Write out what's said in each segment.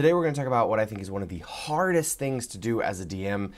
Today we're going to talk about what I think is one of the hardest things to do as a DM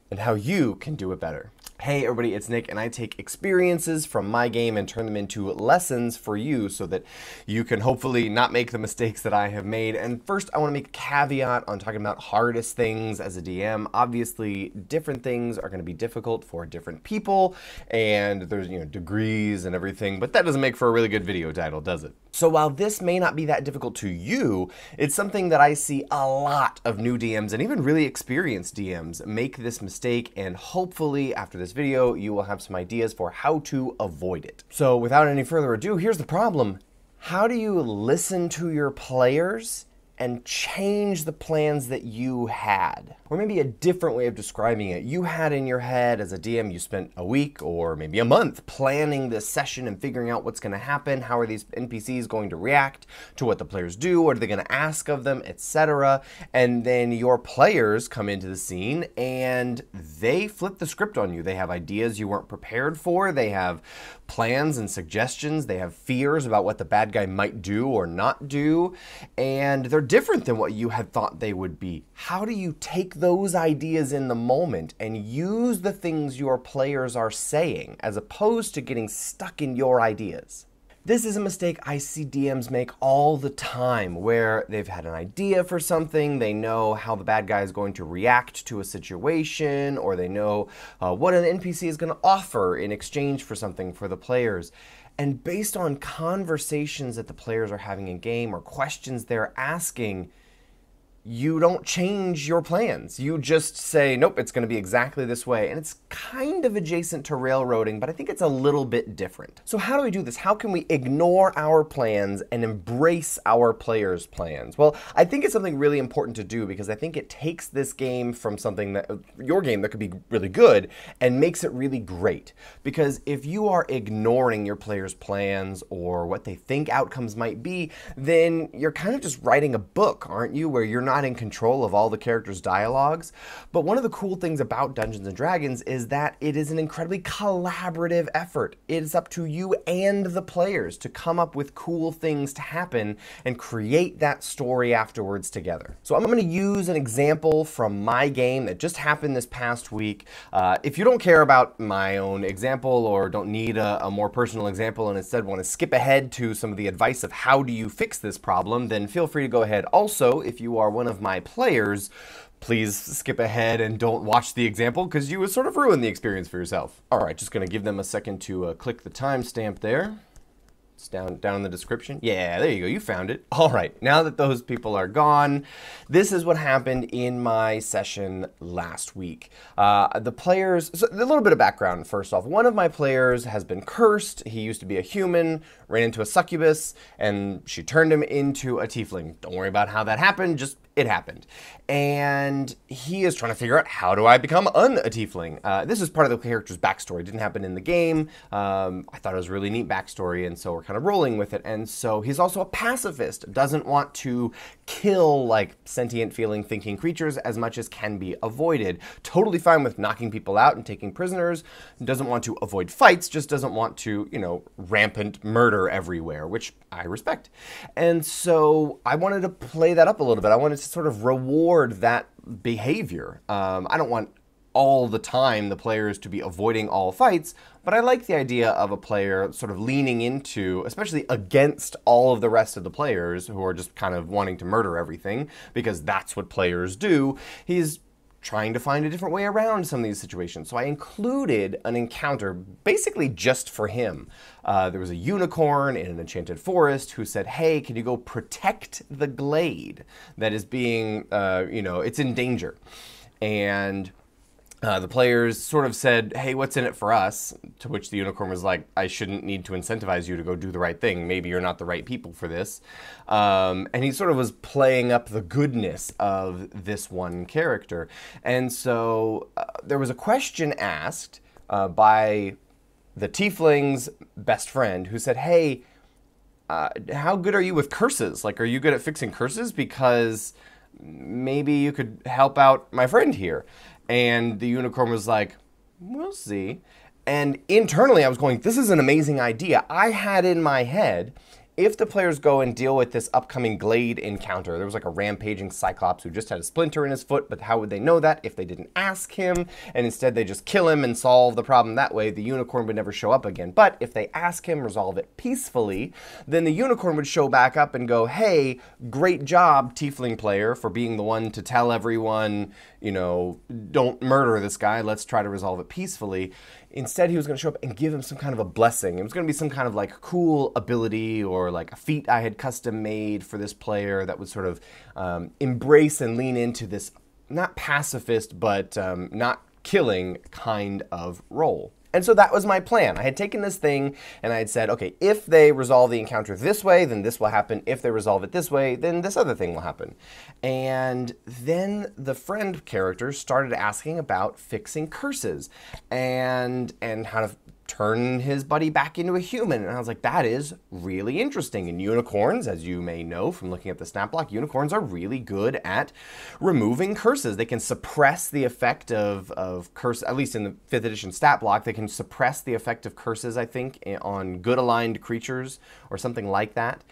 and how you can do it better. Hey everybody, it's Nick, and I take experiences from my game and turn them into lessons for you so that you can hopefully not make the mistakes that I have made. And first, I want to make a caveat on talking about hardest things as a DM. Obviously, different things are going to be difficult for different people, and there's, degrees and everything, but that doesn't make for a really good video title, does it? So while this may not be that difficult to you, it's something that I see a lot of new DMs and even really experienced DMs make this mistake, and hopefully after this video you will have some ideas for how to avoid it. So without any further ado, here's the problem. How do you listen to your players and change the plans that you had? Or maybe a different way of describing it. You had in your head as a DM, you spent a week or maybe a month planning this session and figuring out what's gonna happen. How are these NPCs going to react to what the players do? What are they gonna ask of them, etc. And then your players come into the scene and they flip the script on you. They have ideas you weren't prepared for. They have plans and suggestions. They have fears about what the bad guy might do or not do. And they're different than what you had thought they would be. How do you take those ideas in the moment and use the things your players are saying as opposed to getting stuck in your ideas? This is a mistake I see DMs make all the time, where they've had an idea for something, they know how the bad guy is going to react to a situation, or they know what an NPC is going to offer in exchange for something for the players. And based on conversations that the players are having in game or questions they're asking, you don't change your plans. You just say, nope, it's going to be exactly this way. And it's kind of adjacent to railroading, but I think it's a little bit different. So how do we do this? How can we ignore our plans and embrace our players' plans? Well, I think it's something really important to do, because I think it takes this game from something that, your game that could be really good, and makes it really great. Because if you are ignoring your players' plans or what they think outcomes might be, then you're kind of just writing a book, aren't you? Where you're not in control of all the characters' dialogues. But one of the cool things about Dungeons & Dragons is that it is an incredibly collaborative effort. It is up to you and the players to come up with cool things to happen and create that story afterwards together. So I'm going to use an example from my game that just happened this past week. If you don't care about my own example or don't need a more personal example and instead want to skip ahead to some of the advice of how do you fix this problem, then feel free to go ahead. Also, if you are one of my players, please skip ahead and don't watch the example, because you would sort of ruin the experience for yourself. All right, just going to give them a second to click the timestamp there. It's down in the description. Yeah, there you go, you found it. All right, now that those people are gone, this is what happened in my session last week. The players, so a little bit of background first off. One of my players has been cursed. He used to be a human, ran into a succubus, and she turned him into a tiefling. Don't worry about how that happened, just it happened. And he is trying to figure out, how do I become a tiefling? This is part of the character's backstory. It didn't happen in the game. I thought it was a really neat backstory, and so we're kind of rolling with it. And so he's also a pacifist, doesn't want to kill like sentient feeling thinking creatures as much as can be avoided. Totally fine with knocking people out and taking prisoners. Doesn't want to avoid fights, just doesn't want to, rampant murder everywhere, which I respect. And so I wanted to play that up a little bit. I wanted to sort of reward that behavior. I don't want all the time the players to be avoiding all fights, but I like the idea of a player sort of leaning into, especially against all of the rest of the players who are just kind of wanting to murder everything, because that's what players do. He's trying to find a different way around some of these situations. So I included an encounter basically just for him. There was a unicorn in an enchanted forest who said, hey, can you go protect the glade that is being, it's in danger. And the players sort of said, hey, what's in it for us? To which the unicorn was like, I shouldn't need to incentivize you to go do the right thing. Maybe you're not the right people for this. And he sort of was playing up the goodness of this one character. And so there was a question asked by the tiefling's best friend who said, hey, how good are you with curses? Like, are you good at fixing curses? Because maybe you could help out my friend here. And the unicorn was like, we'll see. And internally I was going, this is an amazing idea. I had in my head if the players go and deal with this upcoming Glade encounter, there was like a rampaging Cyclops who just had a splinter in his foot, but how would they know that if they didn't ask him? And instead they just kill him and solve the problem that way. The unicorn would never show up again. But if they ask him, resolve it peacefully, then the unicorn would show back up and go, hey, great job, tiefling player, for being the one to tell everyone, you know, don't murder this guy, let's try to resolve it peacefully. Instead, he was going to show up and give him some kind of a blessing. It was going to be some kind of like cool ability or like a feat I had custom made for this player that would sort of embrace and lean into this not pacifist, but not killing kind of role. And so that was my plan. I had taken this thing and I had said, okay, if they resolve the encounter this way, then this will happen. If they resolve it this way, then this other thing will happen. And then the friend character started asking about fixing curses and how to turn his buddy back into a human. And I was like, that is really interesting. And unicorns, as you may know from looking at the stat block, unicorns are really good at removing curses. They can suppress the effect of curse, at least in the 5th edition stat block, they can suppress the effect of curses, I think, on good aligned creatures or something like that.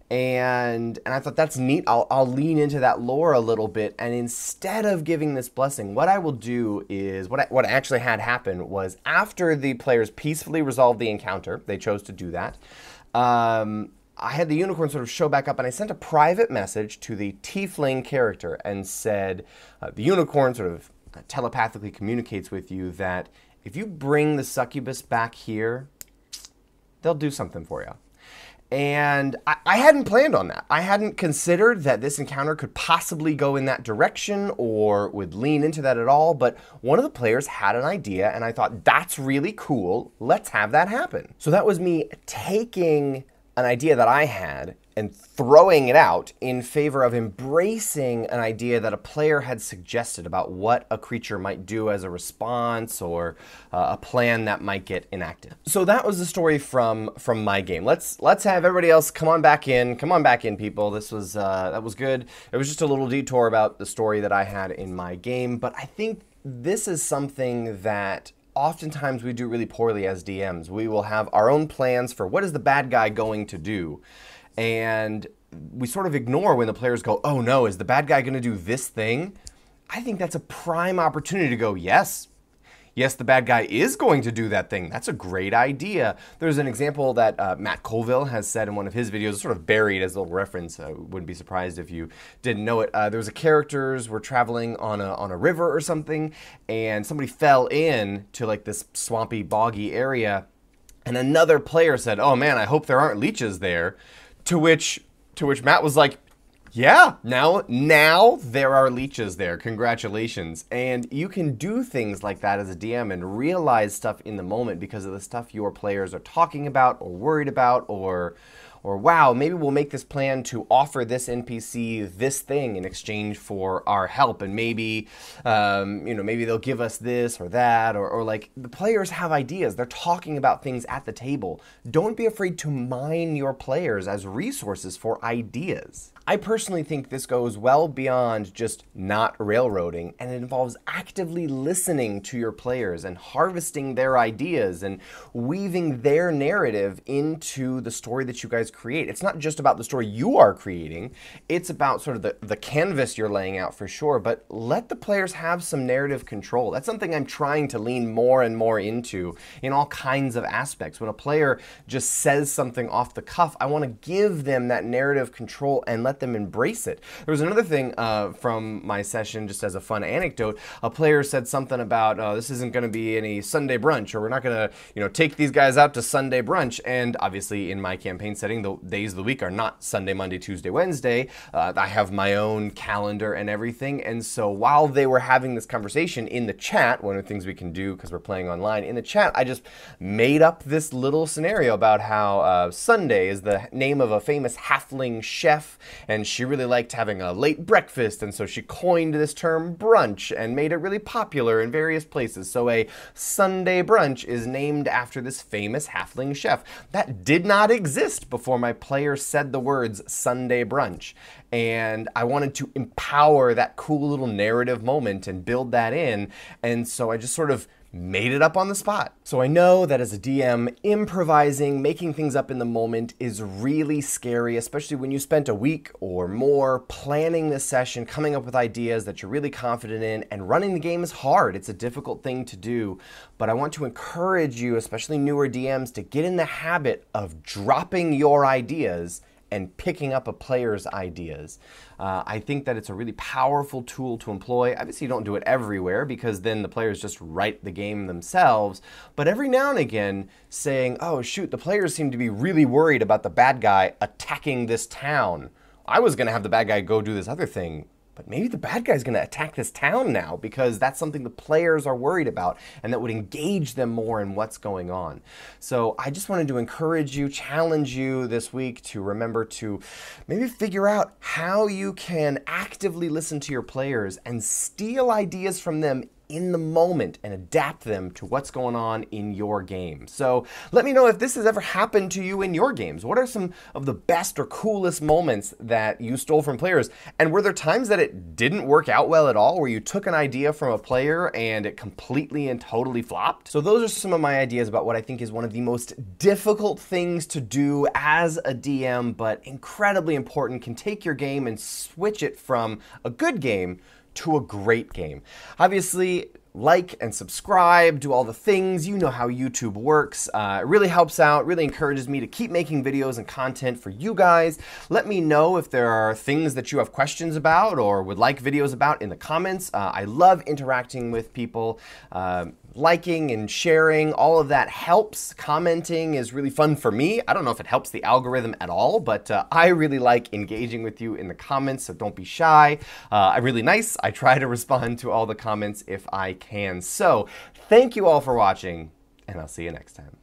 And I thought that's neat. I'll lean into that lore a little bit, and instead of giving this blessing, what I will do is, what actually had happen was after the players peacefully resolved the encounter, they chose to do that, I had the unicorn sort of show back up, and I sent a private message to the tiefling character and said, the unicorn sort of telepathically communicates with you that if you bring the succubus back here, they'll do something for you. And I hadn't planned on that. I hadn't considered that this encounter could possibly go in that direction or would lean into that at all, but one of the players had an idea and I thought, that's really cool, let's have that happen. So that was me taking an idea that I had and throwing it out in favor of embracing an idea that a player had suggested about what a creature might do as a response or a plan that might get enacted. So that was the story from my game. Let's have everybody else come on back in. Come on back in, people. This was that was good. It was just a little detour about the story that I had in my game, but I think this is something that oftentimes we do really poorly as DMs. We will have our own plans for what is the bad guy going to do, and we sort of ignore when the players go, oh no, is the bad guy going to do this thing? I think that's a prime opportunity to go, yes, the bad guy is going to do that thing. That's a great idea. There's an example that Matt Colville has said in one of his videos, sort of buried as a little reference. I wouldn't be surprised if you didn't know it. There was a characters were traveling on a river or something, and somebody fell in to like this swampy, boggy area, and another player said, oh man, I hope there aren't leeches there. To which Matt was like, yeah, now there are leeches there. Congratulations. And you can do things like that as a DM and realize stuff in the moment because of the stuff your players are talking about or worried about, or wow, maybe we'll make this plan to offer this NPC this thing in exchange for our help, and maybe maybe they'll give us this or that, or like the players have ideas. They're talking about things at the table. Don't be afraid to mine your players as resources for ideas. I personally think this goes well beyond just not railroading, and it involves actively listening to your players and harvesting their ideas and weaving their narrative into the story that you guys create. It's not just about the story you are creating, it's about sort of the canvas you're laying out for sure, but let the players have some narrative control. That's something I'm trying to lean more and more into in all kinds of aspects. When a player just says something off the cuff, I want to give them that narrative control and let them embrace it. There was another thing from my session, just as a fun anecdote. A player said something about, this isn't going to be any Sunday brunch, or we're not going to, take these guys out to Sunday brunch. And obviously in my campaign setting, the days of the week are not Sunday, Monday, Tuesday, Wednesday. I have my own calendar and everything. And so while they were having this conversation in the chat, one of the things we can do because we're playing online, in the chat, I just made up this little scenario about how Sunday is the name of a famous halfling chef, and she really liked having a late breakfast, and so she coined this term brunch and made it really popular in various places. So a Sunday brunch is named after this famous halfling chef. That did not exist before my player said the words Sunday brunch. And I wanted to empower that cool little narrative moment and build that in. And so I just sort of made it up on the spot. So I know that as a DM, improvising, making things up in the moment is really scary, especially when you spent a week or more planning this session, coming up with ideas that you're really confident in, and running the game is hard. It's a difficult thing to do, but I want to encourage you, especially newer DMs, to get in the habit of dropping your ideas and picking up a player's ideas. I think that it's a really powerful tool to employ. Obviously, you don't do it everywhere because then the players just write the game themselves. But every now and again, saying, oh shoot, the players seem to be really worried about the bad guy attacking this town. I was gonna have the bad guy go do this other thing, but maybe the bad guy's gonna attack this town now because that's something the players are worried about and that would engage them more in what's going on. So I just wanted to encourage you, challenge you this week to remember to maybe figure out how you can actively listen to your players and steal ideas from them in the moment and adapt them to what's going on in your game. So let me know if this has ever happened to you in your games. What are some of the best or coolest moments that you stole from players? And were there times that it didn't work out well at all, where you took an idea from a player and it completely and totally flopped? So those are some of my ideas about what I think is one of the most difficult things to do as a DM, but incredibly important, can take your game and switch it from a good game to a great game. Obviously, like and subscribe, do all the things. You know how YouTube works. It really helps out, really encourages me to keep making videos and content for you guys. Let me know if there are things that you have questions about or would like videos about in the comments. I love interacting with people. Liking and sharing, all of that helps. Commenting is really fun for me. I don't know if it helps the algorithm at all, but I really like engaging with you in the comments, so don't be shy. I'm really nice. I try to respond to all the comments if I can. So thank you all for watching, and I'll see you next time.